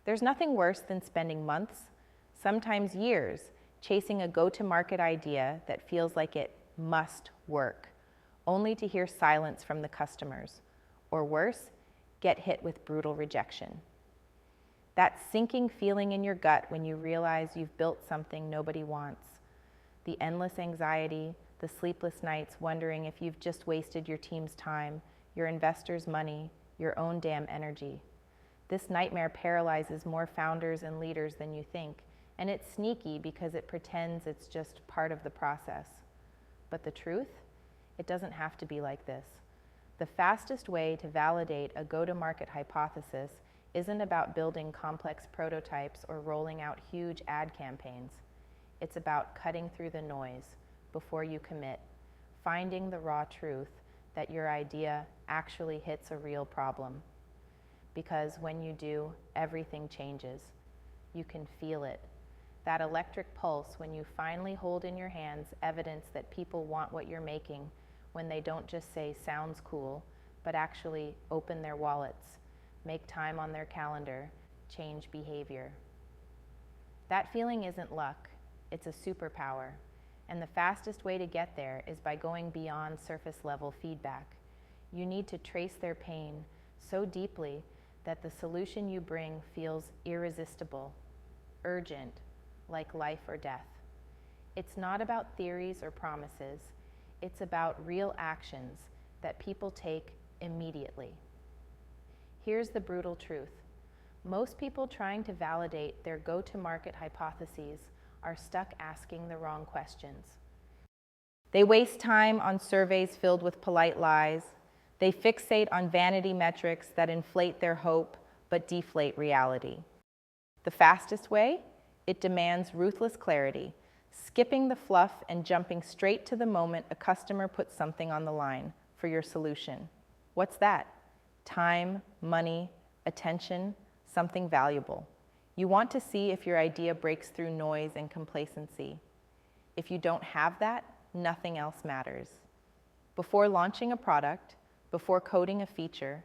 There's nothing worse than spending months, sometimes years, chasing a go-to-market idea that feels like it must work, only to hear silence from the customers, or worse, get hit with brutal rejection. That sinking feeling in your gut when you realize you've built something nobody wants, the endless anxiety, the sleepless nights wondering if you've just wasted your team's time, your investors' money, your own damn energy. This nightmare paralyzes more founders and leaders than you think, and it's sneaky because it pretends it's just part of the process. But the truth? It doesn't have to be like this. The fastest way to validate a go-to-market hypothesis isn't about building complex prototypes or rolling out huge ad campaigns. It's about cutting through the noise before you commit, finding the raw truth that your idea actually hits a real problem. Because when you do, everything changes. You can feel it. That electric pulse when you finally hold in your hands evidence that people want what you're making, when they don't just say sounds cool, but actually open their wallets, make time on their calendar, change behavior. That feeling isn't luck, it's a superpower. And the fastest way to get there is by going beyond surface level feedback. You need to trace their pain so deeply that the solution you bring feels irresistible, urgent, like life or death. It's not about theories or promises, it's about real actions that people take immediately. Here's the brutal truth. Most people trying to validate their go-to-market hypotheses are stuck asking the wrong questions. They waste time on surveys filled with polite lies. They fixate on vanity metrics that inflate their hope but deflate reality. The fastest way? It demands ruthless clarity, skipping the fluff and jumping straight to the moment a customer puts something on the line for your solution. What's that? Time, money, attention, something valuable. You want to see if your idea breaks through noise and complacency. If you don't have that, nothing else matters. Before launching a product, before coding a feature,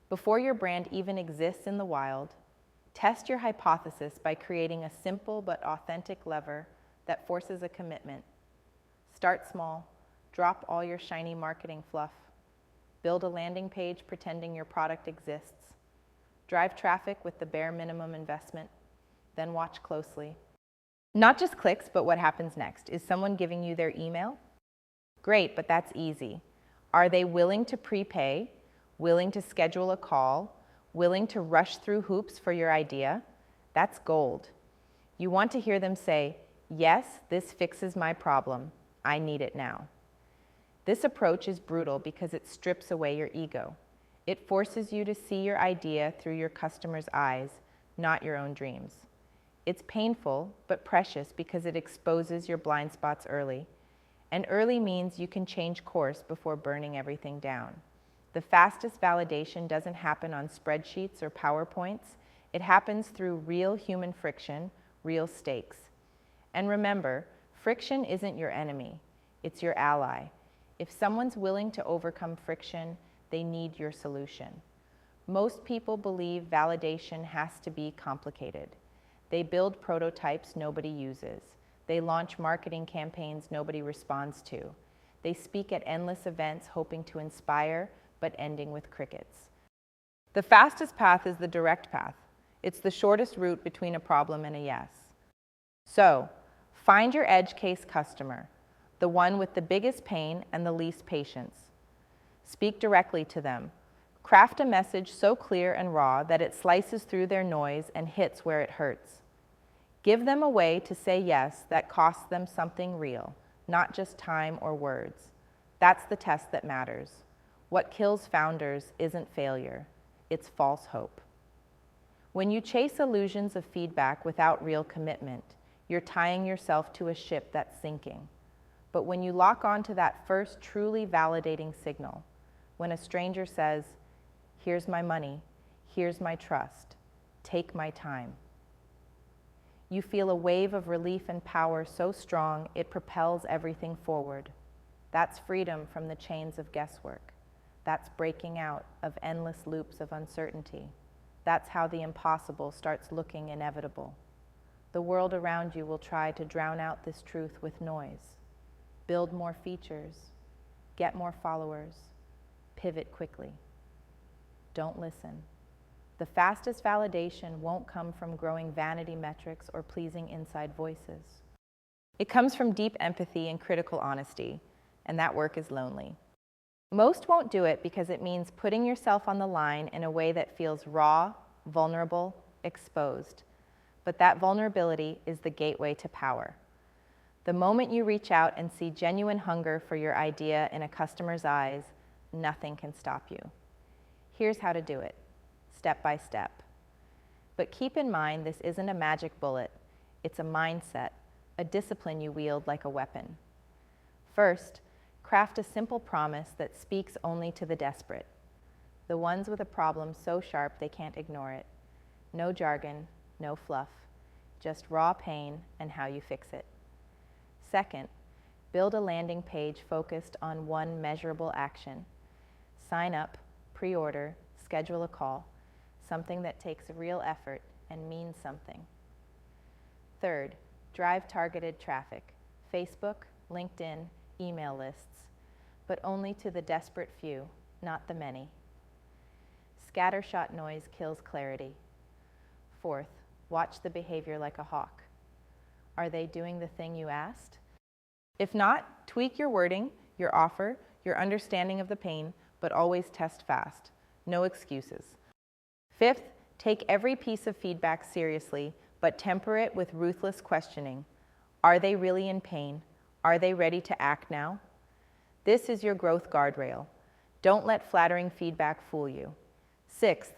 before your brand even exists in the wild, test your hypothesis by creating a simple but authentic lever that forces a commitment. Start small, drop all your shiny marketing fluff, build a landing page pretending your product exists, drive traffic with the bare minimum investment, then watch closely. Not just clicks, but what happens next. Is someone giving you their email? Great, but that's easy. Are they willing to prepay, willing to schedule a call, willing to rush through hoops for your idea? That's gold. You want to hear them say, yes, this fixes my problem. I need it now. This approach is brutal because it strips away your ego. It forces you to see your idea through your customer's eyes, not your own dreams. It's painful, but precious because it exposes your blind spots early. And early means you can change course before burning everything down. The fastest validation doesn't happen on spreadsheets or PowerPoints. It happens through real human friction, real stakes. And remember, friction isn't your enemy, it's your ally. If someone's willing to overcome friction, they need your solution. Most people believe validation has to be complicated. They build prototypes nobody uses. They launch marketing campaigns nobody responds to. They speak at endless events hoping to inspire, but ending with crickets. The fastest path is the direct path. It's the shortest route between a problem and a yes. So, find your edge case customer, the one with the biggest pain and the least patience. Speak directly to them. Craft a message so clear and raw that it slices through their noise and hits where it hurts. Give them a way to say yes that costs them something real, not just time or words. That's the test that matters. What kills founders isn't failure, it's false hope. When you chase illusions of feedback without real commitment, you're tying yourself to a ship that's sinking. But when you lock onto that first truly validating signal, when a stranger says, "Here's my money, here's my trust, take my time," you feel a wave of relief and power so strong it propels everything forward. That's freedom from the chains of guesswork. That's breaking out of endless loops of uncertainty. That's how the impossible starts looking inevitable. The world around you will try to drown out this truth with noise. Build more features, get more followers, pivot quickly. Don't listen. The fastest validation won't come from growing vanity metrics or pleasing inside voices. It comes from deep empathy and critical honesty, and that work is lonely. Most won't do it because it means putting yourself on the line in a way that feels raw, vulnerable, exposed. But that vulnerability is the gateway to power. The moment you reach out and see genuine hunger for your idea in a customer's eyes, nothing can stop you. Here's how to do it, step by step. But keep in mind, this isn't a magic bullet. It's a mindset, a discipline you wield like a weapon. First, craft a simple promise that speaks only to the desperate, the ones with a problem so sharp they can't ignore it. No jargon, no fluff, just raw pain and how you fix it. Second, build a landing page focused on one measurable action. Sign up, pre-order, schedule a call, something that takes real effort and means something. Third, drive targeted traffic, Facebook, LinkedIn, email lists, but only to the desperate few, not the many. Scattershot noise kills clarity. Fourth, watch the behavior like a hawk. Are they doing the thing you asked? If not, tweak your wording, your offer, your understanding of the pain, but always test fast. No excuses. Fifth, take every piece of feedback seriously, but temper it with ruthless questioning. Are they really in pain? Are they ready to act now? This is your growth guardrail. Don't let flattering feedback fool you. Sixth,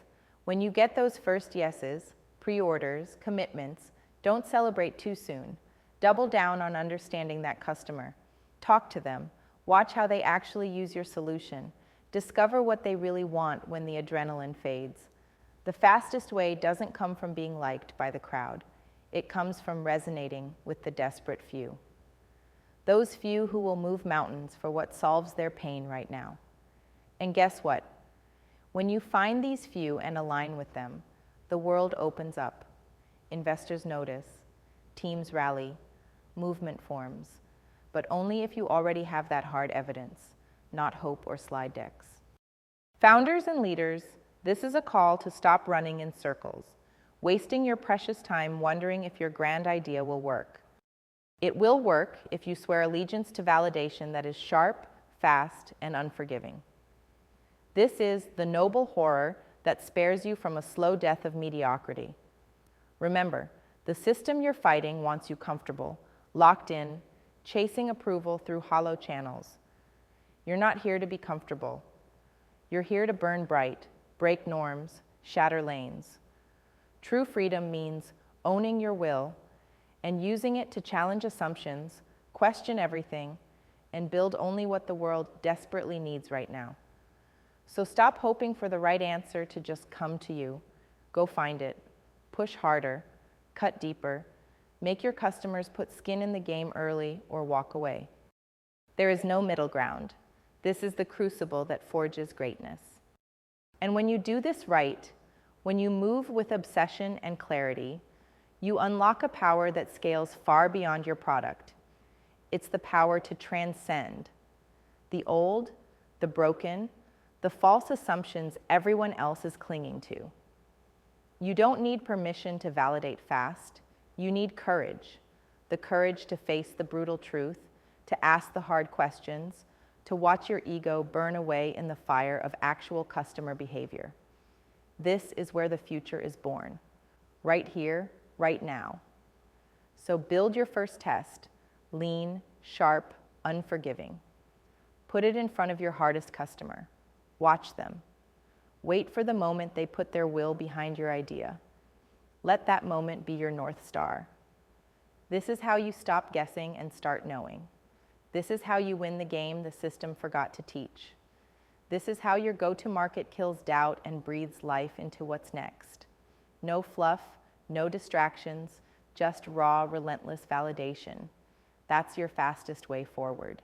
when you get those first yeses, pre-orders, commitments, don't celebrate too soon. Double down on understanding that customer. Talk to them. Watch how they actually use your solution. Discover what they really want when the adrenaline fades. The fastest way doesn't come from being liked by the crowd. It comes from resonating with the desperate few. Those few who will move mountains for what solves their pain right now. And guess what? When you find these few and align with them, the world opens up. Investors notice, teams rally, movement forms, but only if you already have that hard evidence, not hope or slide decks. Founders and leaders, this is a call to stop running in circles, wasting your precious time wondering if your grand idea will work. It will work if you swear allegiance to validation that is sharp, fast, and unforgiving. This is the noble horror that spares you from a slow death of mediocrity. Remember, the system you're fighting wants you comfortable, locked in, chasing approval through hollow channels. You're not here to be comfortable. You're here to burn bright, break norms, shatter lanes. True freedom means owning your will and using it to challenge assumptions, question everything, and build only what the world desperately needs right now. So stop hoping for the right answer to just come to you. Go find it. Push harder. Cut deeper. Make your customers put skin in the game early or walk away. There is no middle ground. This is the crucible that forges greatness. And when you do this right, when you move with obsession and clarity, you unlock a power that scales far beyond your product. It's the power to transcend the old, the broken, the false assumptions everyone else is clinging to. You don't need permission to validate fast. You need courage. The courage to face the brutal truth, to ask the hard questions, to watch your ego burn away in the fire of actual customer behavior. This is where the future is born, right here, right now. So build your first test, lean, sharp, unforgiving. Put it in front of your hardest customer. Watch them. Wait for the moment they put their will behind your idea. Let that moment be your North Star. This is how you stop guessing and start knowing. This is how you win the game the system forgot to teach. This is how your go-to-market kills doubt and breathes life into what's next. No fluff, no distractions, just raw, relentless validation. That's your fastest way forward.